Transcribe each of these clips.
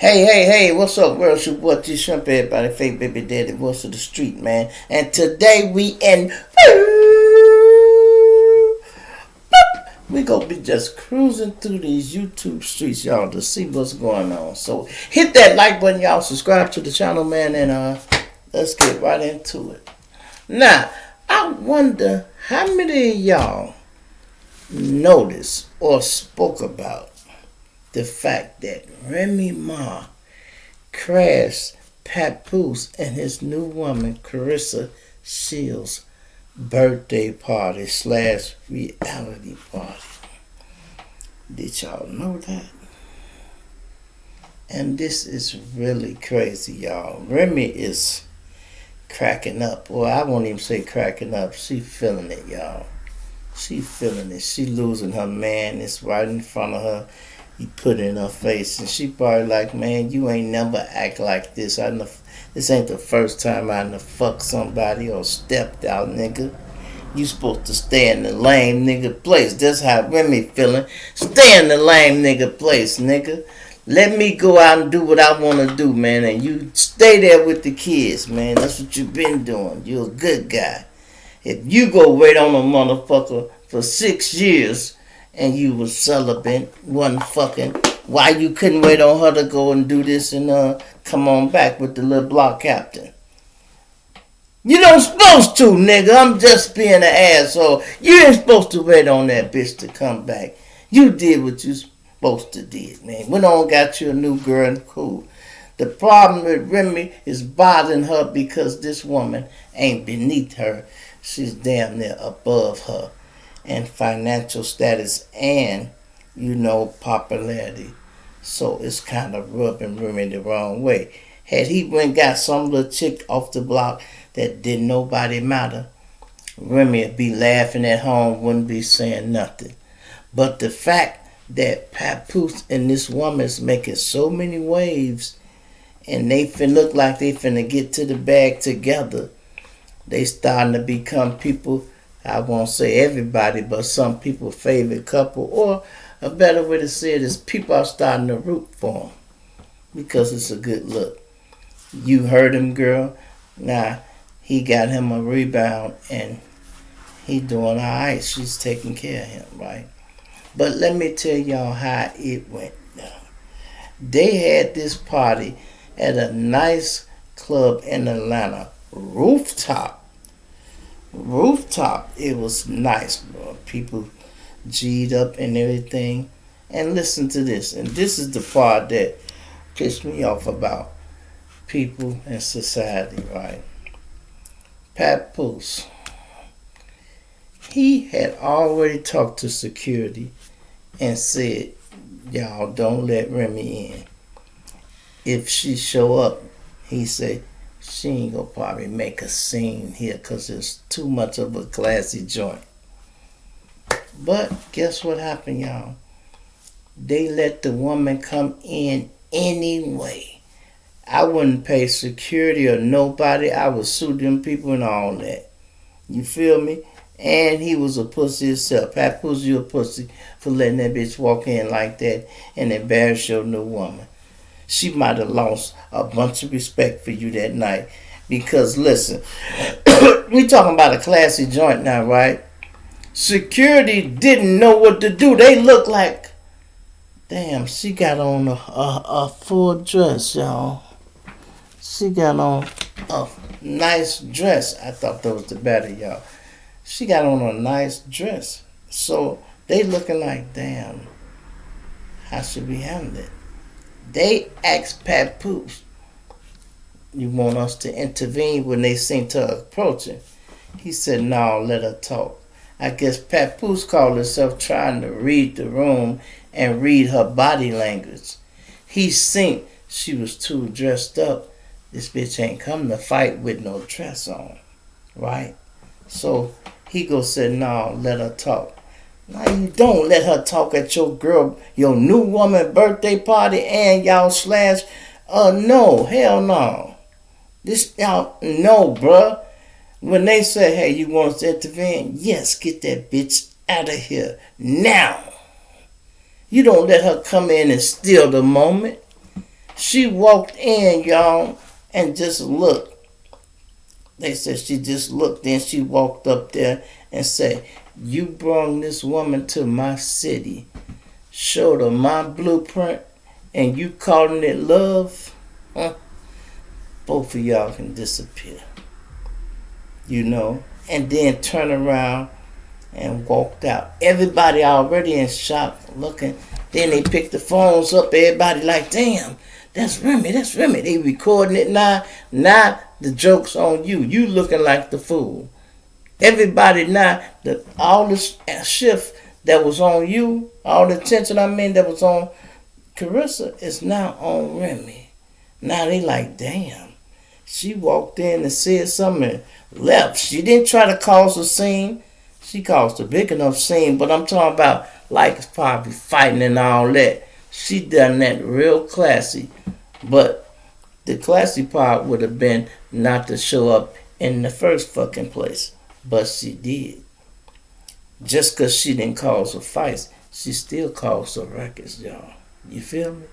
Hey, what's up, world? It's your boy G Shrimp, everybody, fake baby daddy, voice of the street, man. And today we gonna be just cruising through these YouTube streets, y'all, to see what's going on. So hit that like button, y'all, subscribe to the channel, man, and let's get right into it. Now, I wonder how many of y'all noticed or spoke about the fact that Remy Ma crashed Papoose and his new woman, Claressa Shields' birthday party / reality party. Did y'all know that? And this is really crazy, y'all. Remy is cracking up. Well, I won't even say cracking up. She feeling it, y'all. She feeling it. She losing her man. It's right in front of her. He put it in her face, and she probably like, man, you ain't never act like this. This ain't the first time I done fucked somebody or stepped out, nigga. You supposed to stay in the lame nigga place. That's how Remy feeling. Stay in the lame nigga place, nigga. Let me go out and do what I want to do, man, and you stay there with the kids, man. That's what you been doing. You're a good guy. If you go wait on a motherfucker for 6 years and you was celibate, wasn't fucking, why you couldn't wait on her to go and do this and come on back with the little block captain? You don't supposed to, nigga. I'm just being an asshole. You ain't supposed to wait on that bitch to come back. You did what you supposed to did, man. Went on, got you a new girl and cool. The problem with Remy is bothering her because this woman ain't beneath her. She's damn near above her in financial status and, popularity. So it's kind of rubbing Remy the wrong way. Had he went and got some little chick off the block that didn't nobody matter, Remy would be laughing at home, wouldn't be saying nothing. But the fact that Papoose and this woman's making so many waves and they look like they finna get to the bag together, they starting to become people, I won't say everybody, but some people's favorite couple, or a better way to say it is people are starting to root for them because it's a good look. You heard him, girl. Now, he got him a rebound and he doing all right. She's taking care of him, right? But let me tell y'all how it went down. They had this party at a nice club in Atlanta. Rooftop. It was nice, bro. People G'd up and everything. And listen to this. And this is the part that pissed me off about people and society, right? Papoose. He had already talked to security and said, y'all don't let Remy in. If she show up, he said, she ain't gonna probably make a scene here because it's too much of a classy joint. But guess what happened, y'all? They let the woman come in anyway. I wouldn't pay security or nobody. I would sue them people and all that. You feel me? And he was a pussy himself. Papoose, you a pussy for letting that bitch walk in like that and embarrass your new woman. She might have lost a bunch of respect for you that night. Because, listen, we talking about a classy joint now, right? Security didn't know what to do. They looked like, damn, she got on a full dress, y'all. She got on a nice dress. I thought that was the better, y'all. She got on a nice dress. So they looking like, damn, how should we handle it? They asked Papoose, you want us to intervene when they seem to approach him? He said, no, let her talk. I guess Papoose called herself trying to read the room and read her body language. He seen she was too dressed up. This bitch ain't come to fight with no dress on, right? So he said, no, let her talk. Now you don't let her talk at your new woman birthday party and y'all no, hell no. This, y'all, no, bruh. When they say, hey, you want us to intervene? Yes, get that bitch out of here now. You don't let her come in and steal the moment. She walked in, y'all, and just looked. They said she just looked, then she walked up there and said, "You brought this woman to my city, showed her my blueprint, and you calling it love? Huh? Both of y'all can disappear." You know, and then turn around and walked out. Everybody already in shock looking. Then they picked the phones up. Everybody like, damn, that's Remy, that's Remy. They recording it now. Now the joke's on you. You looking like the fool. Everybody now, all the shift that was on you, all the attention that was on Claressa is now on Remy. Now they like, damn. She walked in and said something and left. She didn't try to cause a scene. She caused a big enough scene, but I'm talking about like probably fighting and all that. She done that real classy. But the classy part would have been not to show up in the first fucking place. But she did. Just because she didn't cause a fight, she still caused a ruckus, y'all. You feel me?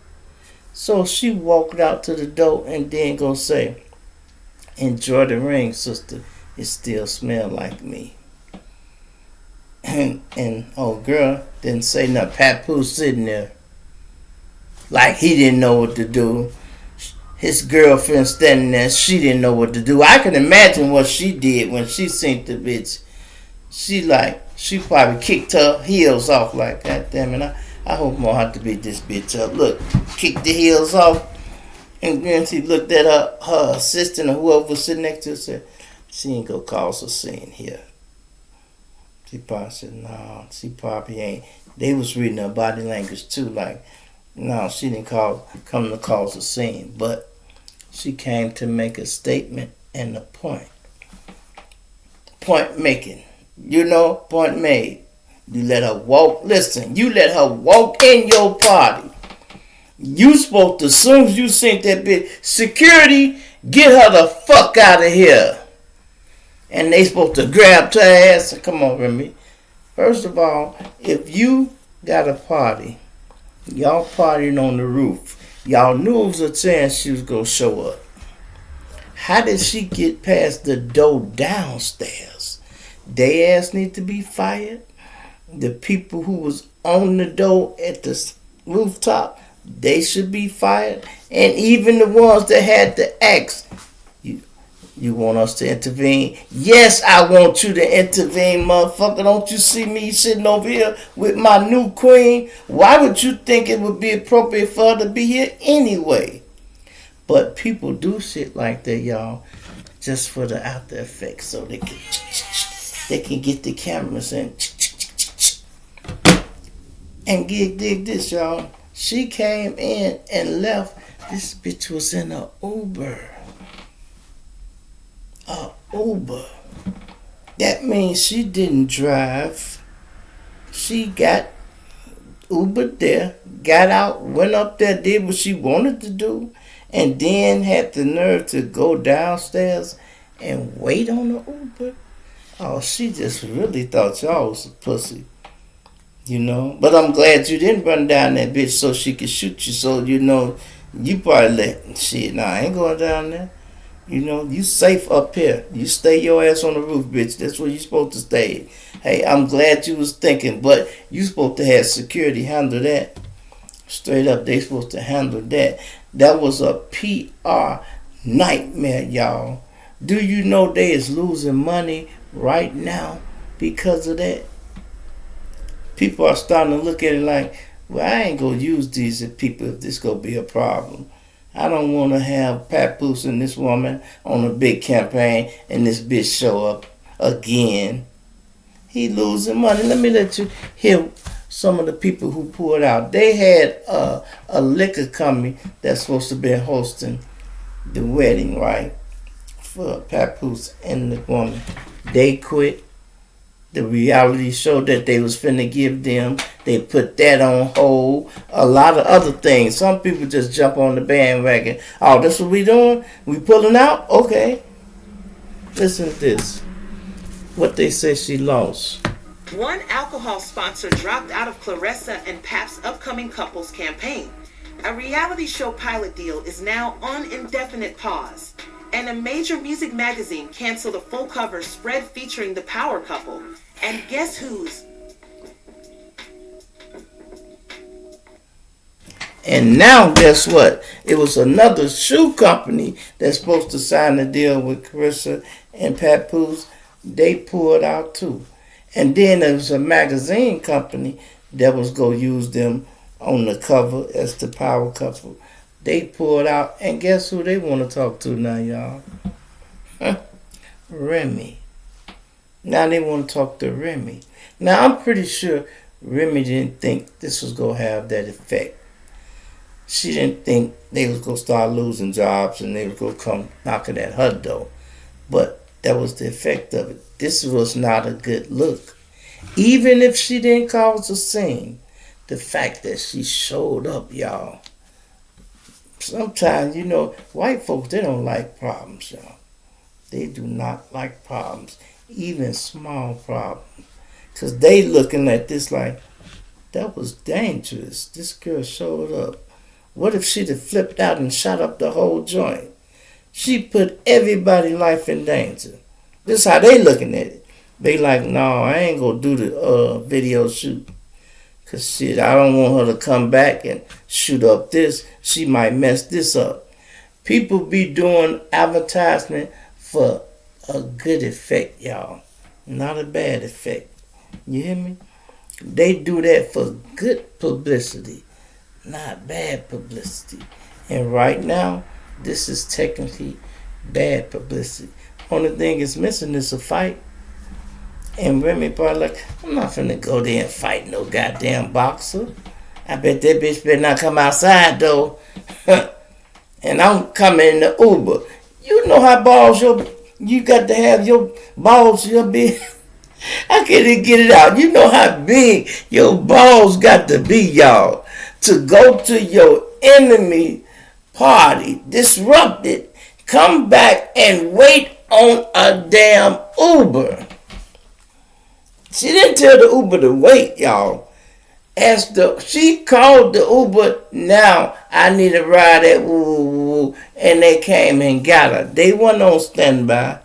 So she walked out to the door and then go say, "Enjoy the ring, sister. It still smell like me." And old girl didn't say nothing. Papoose sitting there like he didn't know what to do. His girlfriend standing there, she didn't know what to do. I can imagine what she did when she seen the bitch. She probably kicked her heels off like, God damn it, I hope I don't have to beat this bitch up. Look, kicked the heels off. And then she looked at her assistant or whoever was sitting next to her and said, "She ain't gonna cause a scene here." She probably said, "No, she probably ain't." They was reading her body language too, like, no, she didn't come to cause a scene. But she came to make a statement and a point. Point making. You know, point made. You let her walk. Listen, you let her walk in your party. You supposed to, as soon as you seen that bitch, security, get her the fuck out of here. And they supposed to grab her ass. Come on, Remy. First of all, if you got a party, y'all partying on the roof, y'all knew it was a chance she was going to show up. How did she get past the door downstairs? They ass need to be fired. The people who was on the door at the rooftop, they should be fired. And even the ones that had to ask, you want us to intervene? Yes, I want you to intervene, motherfucker. Don't you see me sitting over here with my new queen? Why would you think it would be appropriate for her to be here anyway? But people do shit like that, y'all, just for the after effects, so they can get the cameras and dig this, y'all. She came in and left. This bitch was in a Uber. Uber. That means she didn't drive. She got Uber there, got out, went up there, did what she wanted to do, and then had the nerve to go downstairs and wait on the Uber. Oh, she just really thought y'all was a pussy. You know? But I'm glad you didn't run down that bitch so she could shoot you. So, you know, you probably let, shit, nah, I ain't going down there. You know, you safe up here. You stay your ass on the roof, bitch. That's where you supposed to stay. Hey, I'm glad you was thinking, but you supposed to have security handle that. Straight up, they supposed to handle that. That was a PR nightmare, y'all. Do you know they is losing money right now because of that? People are starting to look at it like, well, I ain't going to use these people if this going to be a problem. I don't want to have Papoose and this woman on a big campaign and this bitch show up again. He losing money. Let me let you hear some of the people who pulled out. They had a liquor company that's supposed to be hosting the wedding, right, for Papoose and the woman. They quit. The reality show that they was finna give them, they put that on hold. A lot of other things. Some people just jump on the bandwagon. Oh, that's what we doing? We pulling out? Okay. Listen to this. What they say she lost. One alcohol sponsor dropped out of Claressa and Pap's upcoming couples campaign. A reality show pilot deal is now on indefinite pause, and a major music magazine canceled a full cover spread featuring the power couple. And guess who's? And now, guess what? It was another shoe company that's supposed to sign a deal with Claressa and Papoose. They pulled out too. And then there was a magazine company that was going to use them on the cover as the power couple. They pulled out. And guess who they want to talk to now, y'all? Remy. Now they want to talk to Remy. Now, I'm pretty sure Remy didn't think this was going to have that effect. She didn't think they was going to start losing jobs and they was going to come knocking at her door. But that was the effect of it. This was not a good look. Even if she didn't cause a scene, the fact that she showed up, y'all. Sometimes, white folks, they don't like problems, y'all. They do not like problems, even small problems. Because they looking at this like, that was dangerous. This girl showed up. What if she'd have flipped out and shot up the whole joint? She put everybody's life in danger. This is how they looking at it. They like, no, I ain't gonna do the video shoot. Cause shit, I don't want her to come back and shoot up this. She might mess this up. People be doing advertisement for a good effect, y'all. Not a bad effect. You hear me? They do that for good publicity, not bad publicity. And right now, this is technically bad publicity. Only thing is missing is a fight. And Remy probably like, I'm not finna go there and fight no goddamn boxer. I bet that bitch better not come outside though. And I'm coming in the Uber. You know how balls you got to have your balls, your big. I can't even get it out. You know how big your balls got to be, y'all, to go to your enemy party, disrupt it, come back and wait on a damn Uber. She didn't tell the Uber to wait, y'all. She called the Uber, now I need a ride at woo, and they came and got her. They weren't on standby.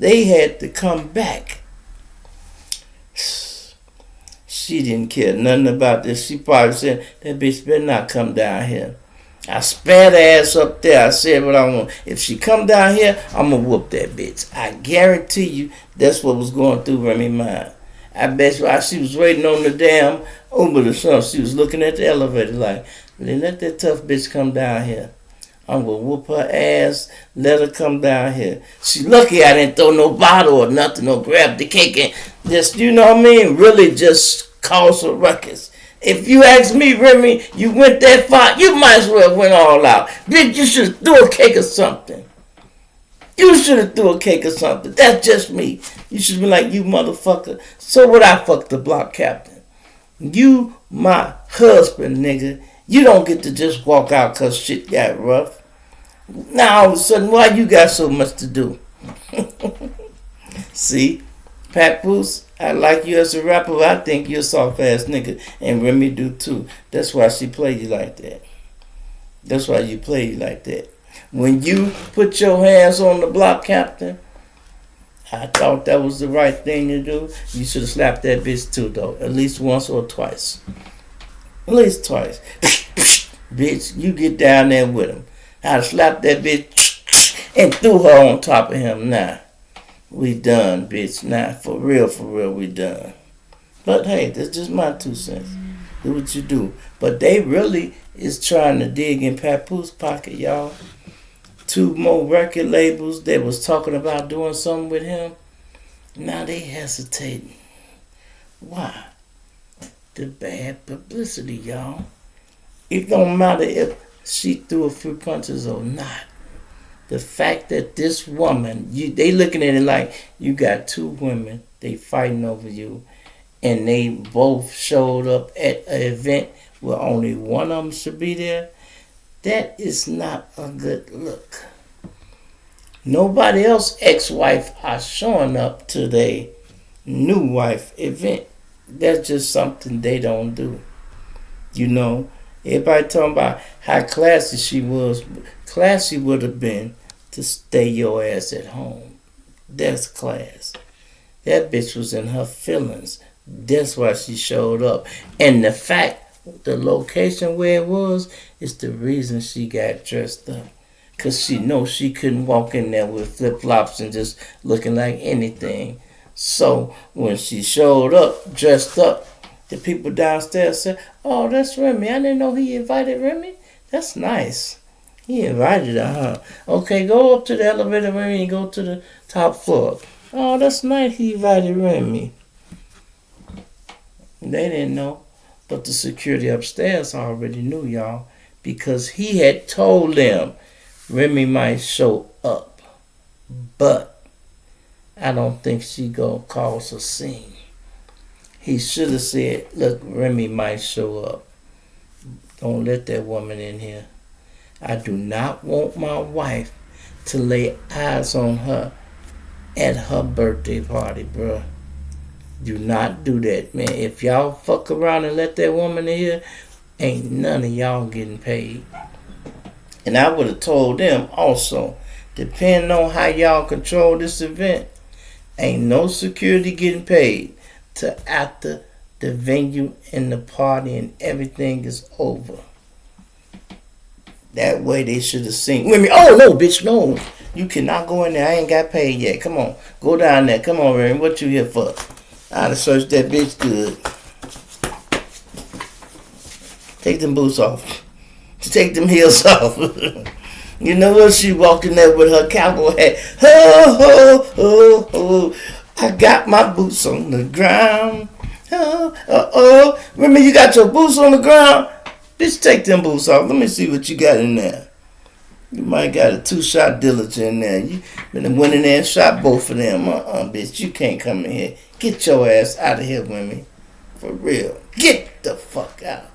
They had to come back. She didn't care nothing about this. She probably said, that bitch better not come down here. I spat her ass up there. I said what I want. If she come down here, I'm going to whoop that bitch. I guarantee you that's what was going through Remy's mind. I bet you while she was waiting on the damn Uber or something, she was looking at the elevator like, let that tough bitch come down here. I'm going to whoop her ass, let her come down here. She lucky I didn't throw no bottle or nothing or grab the cake and just, really just cause a ruckus. If you ask me, Remy, you went that far, you might as well went all out. Bitch, you should have threw a cake or something. You should have threw a cake or something. That's just me. You should be like, you motherfucker. So what I fuck the block captain? You my husband, nigga. You don't get to just walk out because shit got rough. Now all of a sudden, why you got so much to do? See, Papoose, I like you as a rapper, but I think you're a soft ass nigga. And Remy do too. That's why she played you like that. That's why you play you like that. When you put your hands on the block captain, I thought that was the right thing to do. You should have slapped that bitch too, though. At least once or twice. At least twice. Bitch, you get down there with him. I'd slap that bitch and threw her on top of him. Nah, we done, bitch. Nah, for real, we done. But hey, that's just my 2 cents. Do what you do. But they really is trying to dig in Papoose pocket, y'all. 2 more record labels that was talking about doing something with him. Now they hesitating. Why? The bad publicity, y'all. It don't matter if she threw a few punches or not. The fact that this woman, they looking at it like you got 2 women, they fighting over you, and they both showed up at an event where only one of them should be there. That is not a good look. Nobody else ex-wife are showing up to their new wife event. That's just something they don't do. Everybody talking about how classy she was. Classy would have been to stay your ass at home. That's class. That bitch was in her feelings. That's why she showed up. And the fact, the location where it was, is the reason she got dressed up. Because she knows she couldn't walk in there with flip-flops and just looking like anything. So when she showed up, dressed up, the people downstairs said, "Oh, that's Remy. I didn't know he invited Remy. That's nice. He invited her, huh? Okay, go up to the elevator, Remy, and go to the top floor. Oh, that's nice. He invited Remy." They didn't know, but the security upstairs already knew, y'all, because he had told them Remy might show up, but I don't think she gonna cause a scene. He should have said, "Look, Remy might show up. Don't let that woman in here. I do not want my wife to lay eyes on her at her birthday party, bruh. Do not do that, man. If y'all fuck around and let that woman in here, ain't none of y'all getting paid." And I would have told them also, depending on how y'all control this event, ain't no security getting paid till after the venue and the party and everything is over. That way they should have seen Remy. "Oh no, bitch, no. You cannot go in there. I ain't got paid yet. Come on. Go down there. Come on, Remy. What you here for?" I'd have searched that bitch good. Take them boots off. Take them heels off. You know what? She walked in there with her cowboy hat. Ho, ho, ho, ho. I got my boots on the ground. Oh. Remember, you got your boots on the ground? Bitch, take them boots off. Let me see what you got in there. You might got a 2-shot Dillinger in there. You been went in there and shot both of them. Bitch, you can't come in here. Get your ass out of here, women. For real. Get the fuck out.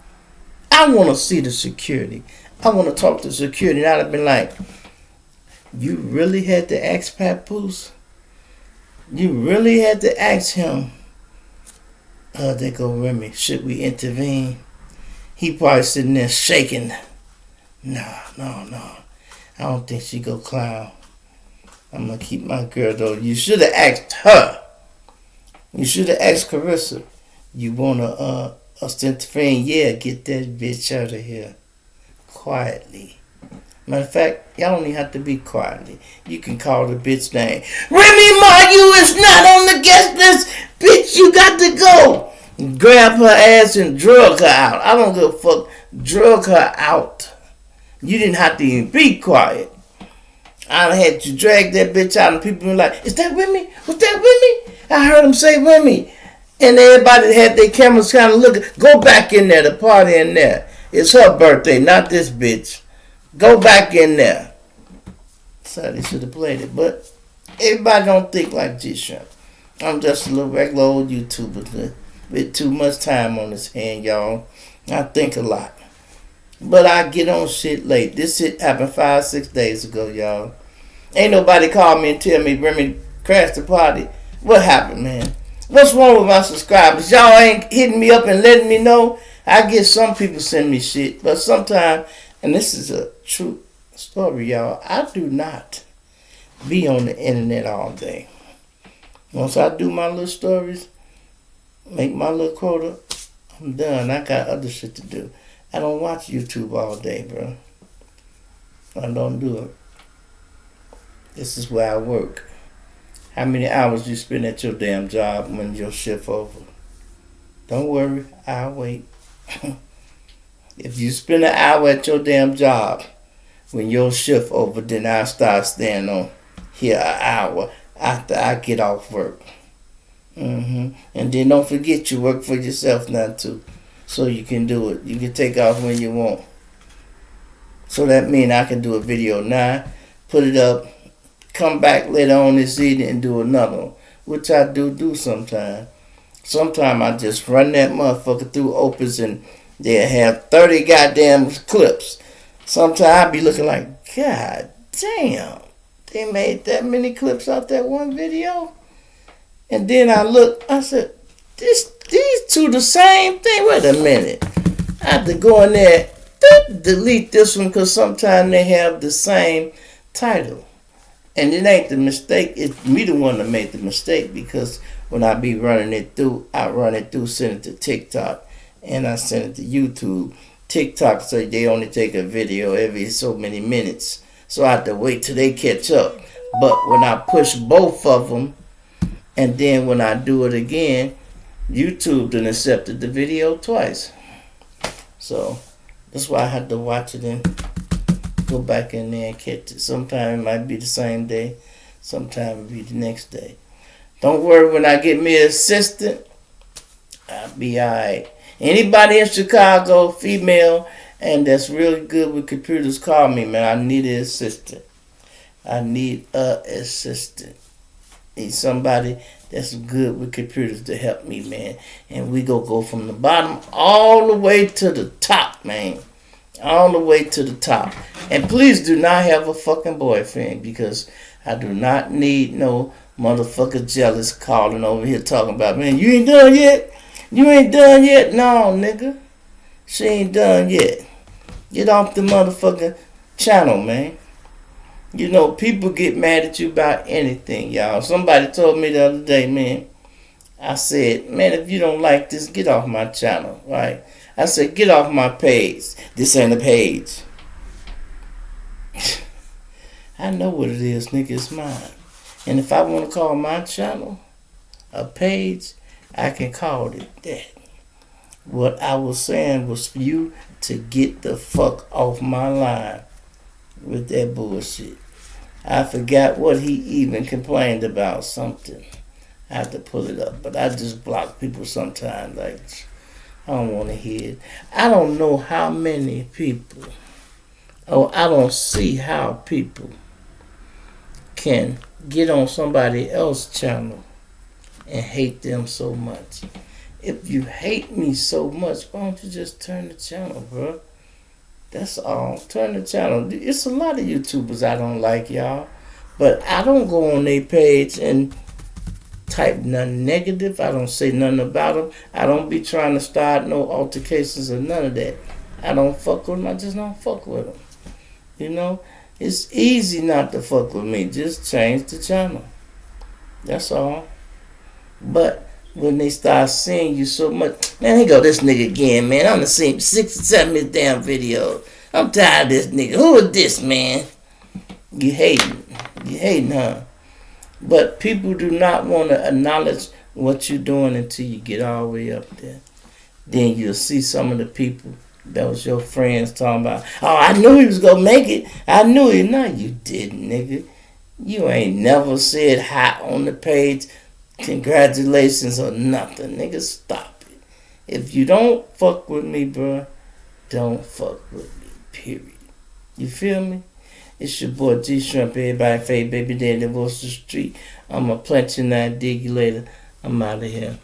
I want to see the security. I want to talk to security. And I'd have been like, "You really had to ask Papoose? You really had to ask him? There go Remy. Should we intervene?" He probably sitting there shaking. No. I don't think she go clown. I'm going to keep my girl, though. You should have asked her. You should have asked Claressa. "You want to intervene?" "Yeah, get that bitch out of here. Quietly." Matter of fact, y'all don't even have to be quietly. You can call the bitch name. "Remy Ma, you is not on the guest list. Bitch, you got to go." Grab her ass and drug her out. I don't give a fuck. Drug her out. You didn't have to even be quiet. I had to drag that bitch out and people were like, "Is that Remy? Was that Remy?" I heard him say Remy. And everybody had their cameras kind of looking. Go back in there. The party in there. It's her birthday, not this bitch. Go back in there. So they should have played it. But everybody don't think like G-Shrimp. I'm just a little regular old YouTuber with too much time on his hand, y'all. I think a lot. But I get on shit late. This shit happened 5-6 days ago, y'all. Ain't nobody called me and tell me Remy crashed the party. What happened, man? What's wrong with my subscribers? Y'all ain't hitting me up and letting me know. I get some people send me shit, but sometimes, and this is a true story, y'all, I do not be on the internet all day. Once I do my little stories, make my little quota, I'm done. I got other shit to do. I don't watch YouTube all day, bro. I don't do it. This is where I work. How many hours you spend at your damn job when your shift over? Don't worry, I'll wait. If you spend an hour at your damn job when your shift over, then I'll start staying on here an hour after I get off work. And then don't forget you work for yourself now too. So you can do it. You can take off when you want. So that means I can do a video now, put it up, come back later on this evening and do another one, which I do sometimes. Sometimes I just run that motherfucker through Opus and they'll have 30 goddamn clips. Sometimes I be looking like, God damn, they made that many clips out that one video? And then I look, I said, these two the same thing? Wait a minute. I have to go in there, delete this one because sometimes they have the same title. And it ain't the mistake. It's me the one that made the mistake because when I be running it through, I run it through, send it to TikTok, and I send it to YouTube. TikTok say they only take a video every so many minutes, so I have to wait till they catch up. But when I push both of them, and then when I do it again, YouTube done accepted the video twice. So that's why I had to watch it and go back in there and catch it. Sometimes it might be the same day, sometimes it be the next day. Don't worry, when I get me an assistant, I'll be alright. Anybody in Chicago, female, and that's really good with computers, call me, man. I need an assistant. I need a assistant. Need somebody that's good with computers to help me, man. And we go from the bottom all the way to the top, man. All the way to the top. And please do not have a fucking boyfriend because I do not need no motherfucker jealous calling over here talking about, man, you ain't done yet? You ain't done yet? No, nigga. She ain't done yet. Get off the motherfucking channel, man. You know, people get mad at you about anything, y'all. Somebody told me the other day, man, I said, man, if you don't like this, get off my channel, right? I said, get off my page. This ain't a page. I know what it is, nigga. It's mine. And if I want to call my channel a page, I can call it that. What I was saying was for you to get the fuck off my line with that bullshit. I forgot what he even complained about, something. I have to pull it up. But I just block people sometimes. Like, I don't want to hear it. I don't know how many people, I don't see how people can get on somebody else's channel and hate them so much. If you hate me so much, why don't you just turn the channel, bro? That's all. Turn the channel. It's a lot of YouTubers I don't like, y'all. But I don't go on their page and type nothing negative. I don't say nothing about them. I don't be trying to start no altercations or none of that. I don't fuck with them. I just don't fuck with them. You know? It's easy not to fuck with me. Just change the channel. That's all. But when they start seeing you so much, man, here go this nigga again, man. I'm the same 6 or 7 of his damn videos. I'm tired of this nigga. Who is this, man? You hating. You hating, huh? But people do not want to acknowledge what you're doing until you get all the way up there. Then you'll see some of the people that was your friends talking about, oh, I knew he was going to make it. I knew it. No, you didn't, nigga. You ain't never said hi on the page, congratulations or nothing. Nigga, stop it. If you don't fuck with me, bro, don't fuck with me, period. You feel me? It's your boy G Shrimp, everybody, Faye, baby daddy, Worcester Street. I'm a punch you now, dig you later. I'm out of here.